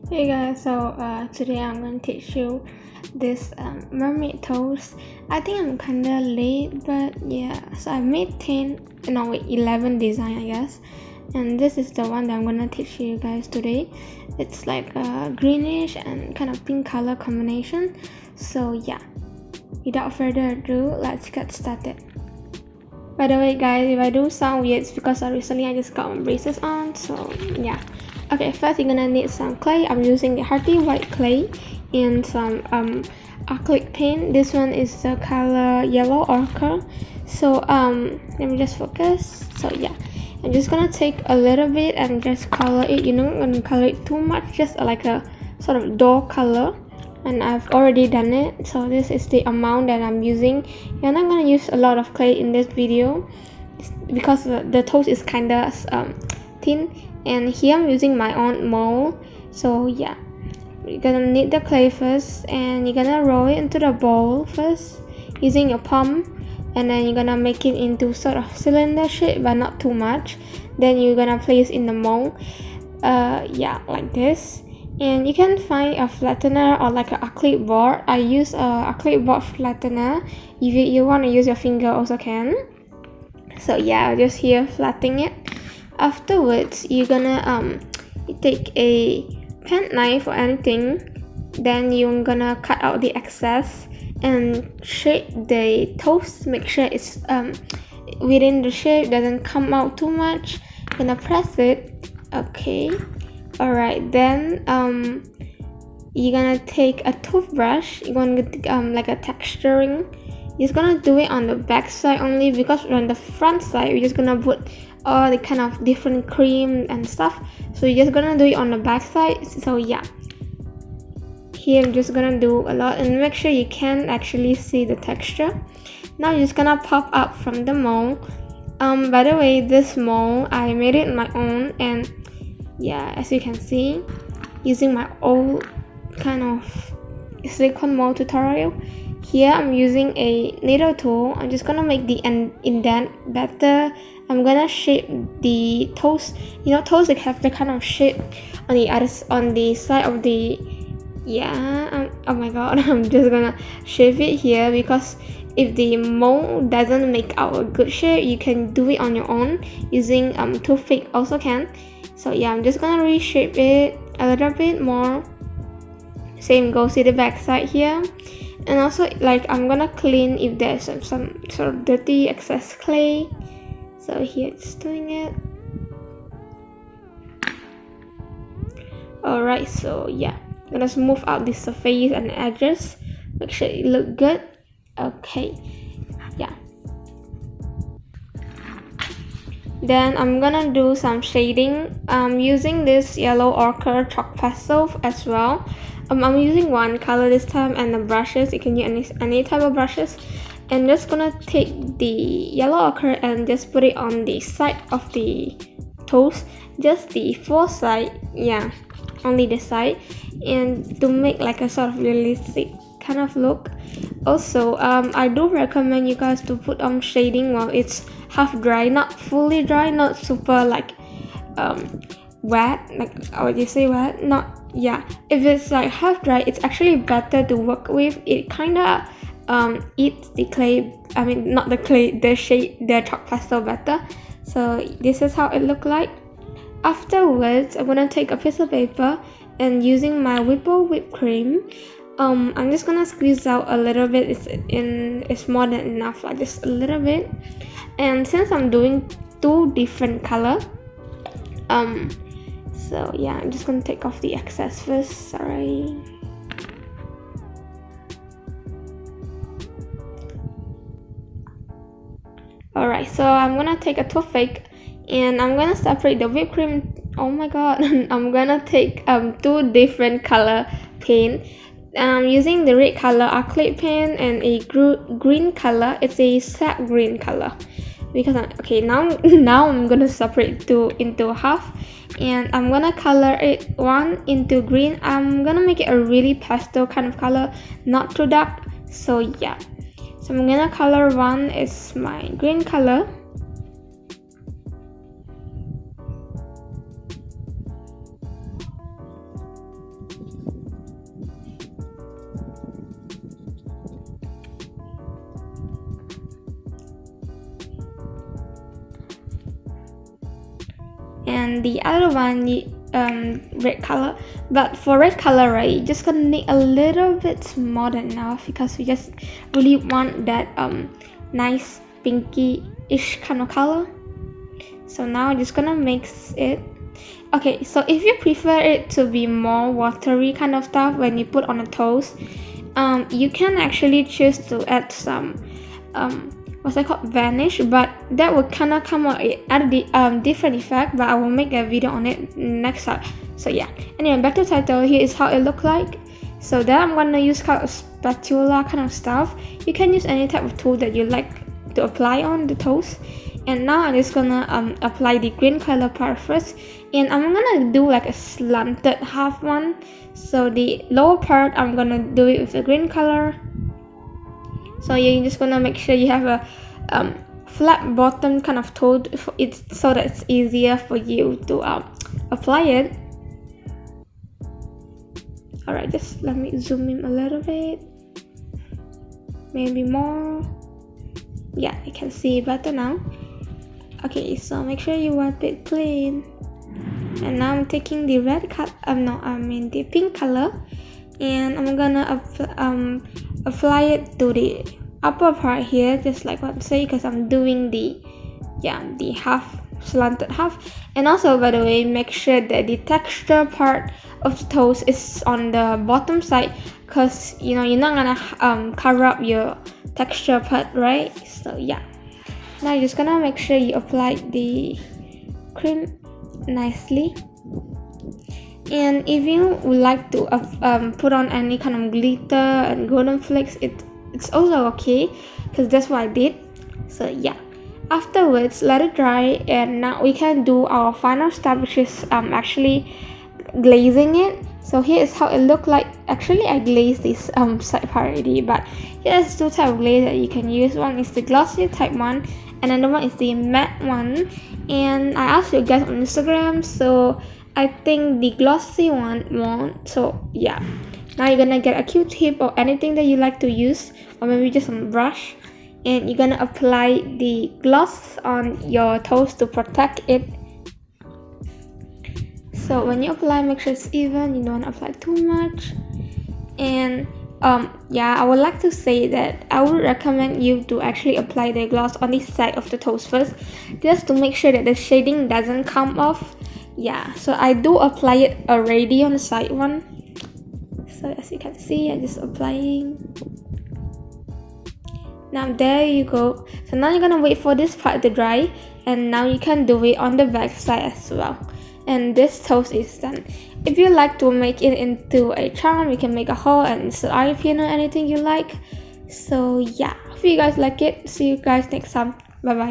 Hey guys, so today I'm going to teach you this mermaid toast. I think I'm kinda late, but yeah, so I made 11 design, I guess, and this is the one that I'm gonna teach you guys today. It's like a greenish and kind of pink color combination. So yeah, without further ado, let's get started. By the way guys, if I do sound weird, it's because recently I just got my braces on, so yeah. Okay, first you're gonna need some clay. I'm using the hearty white clay and some acrylic paint. This one is the color yellow ochre. So let me just focus. So yeah, I'm just gonna take a little bit and just color it. You know, I'm gonna color it too much, just like a sort of dull color. And I've already done it, so this is the amount that I'm using. You're not gonna use a lot of clay in this video because the toast is kinda thin, and here I'm using my own mold. So yeah, you're gonna need the clay first, and you're gonna roll it into the bowl first using your palm, and then you're gonna make it into sort of cylinder shape but not too much. Then you're gonna place in the mold, yeah, like this. And you can find a flattener or like an acrylic board. I use a acrylic board flattener. If you want to use your finger also can. So yeah, I'll just here flattening it. Afterwards, you're gonna take a pen knife or anything. Then you're gonna cut out the excess and shape the toast. Make sure it's within the shape, doesn't come out too much. Gonna press it. Okay. Alright, then you're gonna take a toothbrush. You're gonna get like a texturing. You're just gonna do it on the back side only, because on the front side you're just gonna put all the kind of different cream and stuff. So you're just gonna do it on the back side. So yeah, here I'm just gonna do a lot, and make sure you can actually see the texture. Now you're just gonna pop up from the mold. By the way, this mold I made it my own, and yeah, as you can see, using my old kind of silicone mold tutorial. Here I'm using a needle tool. I'm just gonna make the indent better. I'm gonna shape the toast. You know, toast, they have the kind of shape on the side of the, yeah, oh my god. I'm just gonna shape it here, because if the mold doesn't make out a good shape, you can do it on your own using toothpick also can. So yeah, I'm just gonna reshape it a little bit more. Same goes to the back side here. And also, like, I'm gonna clean if there's some sort of dirty excess clay. So here it's doing it. Alright, so yeah, I'm gonna smooth out the surface and edges. Make sure it look good. Okay, yeah. Then I'm gonna do some shading. I'm using this yellow ochre chalk pastel as well. I'm using one color this time, and the brushes, you can use any type of brushes. And just gonna take the yellow ochre and just put it on the side of the toast, just the four side, yeah, only the side, and to make like a sort of realistic kind of look. Also, I do recommend you guys to put on shading while it's half dry, not fully dry, not super like wet, like, how would you say wet? Not, yeah, if it's like half dry, it's actually better to work with. It kinda eats the clay, I mean not the clay, the shade, the chalk pastel better. So this is how it look like. Afterwards, I'm gonna take a piece of paper, and using my whipped cream, I'm just gonna squeeze out a little bit. It's more than enough, like just a little bit. And since I'm doing two different color, so yeah, I'm just gonna take off the excess first. Sorry. Alright, so I'm gonna take a toothpick, and I'm gonna separate the whipped cream. Oh my god. I'm gonna take two different color paint. Using the red color acrylic paint and a green color. It's a sap green color, because okay, now I'm gonna separate two into half, and I'm gonna color it one into green. I'm gonna make it a really pastel kind of color, not too dark. So yeah, so I'm gonna color one is my green color. and the other one red color. But for red color, right, you're just gonna need a little bit more than enough because we just really want that nice pinky-ish kind of color. So now I'm just gonna mix it. Okay, so if you prefer it to be more watery kind of stuff when you put on the toast, you can actually choose to add some what's that called, vanish, but that will kind of come out at a different effect, but I will make a video on it next time. So yeah, anyway, back to the title. Here is how it look like. So then I'm gonna use kind of spatula kind of stuff. You can use any type of tool that you like to apply on the toast. And now I'm just gonna apply the green color part first, and I'm gonna do like a slanted half one. So the lower part I'm gonna do it with the green color. So you're just gonna make sure you have a flat bottom kind of toast for it, so that it's easier for you to apply it. Alright, just let me zoom in a little bit, maybe more. Yeah, you can see better now. Okay, so make sure you wipe it clean. And now I'm taking the red color, the pink color, and I'm gonna apply it to the upper part here, just like what I say, because I'm doing the half, slanted half. And also, by the way, make sure that the texture part of the toast is on the bottom side, because you're not gonna cover up your texture part, right? So yeah. Now you're just gonna make sure you apply the cream nicely. And if you would like to put on any kind of glitter and golden flakes, it's also okay, because that's what I did. So yeah, afterwards let it dry, and now we can do our final step, which is actually glazing it. So here is how it look like. Actually, I glazed this side part already, but here's two type of glaze that you can use. One is the glossy type one, and another one is the matte one. And I asked you guys on Instagram, so I think the glossy one won't. So yeah, now you're gonna get a Q-tip or anything that you like to use, or maybe just some brush, and you're gonna apply the gloss on your toast to protect it. So when you apply, make sure it's even. You don't want to apply too much. And I would like to say that I would recommend you to actually apply the gloss on the side of the toast first, just to make sure that the shading doesn't come off. Yeah, so I do apply it already on the side one. So as you can see, I'm just applying. Now there you go. So now you're gonna wait for this part to dry, and now you can do it on the back side as well. And this toast is done. If you like to make it into a charm, you can make a hole and insert eye pin or anything you like. So yeah, hope you guys like it. See you guys next time. Bye bye.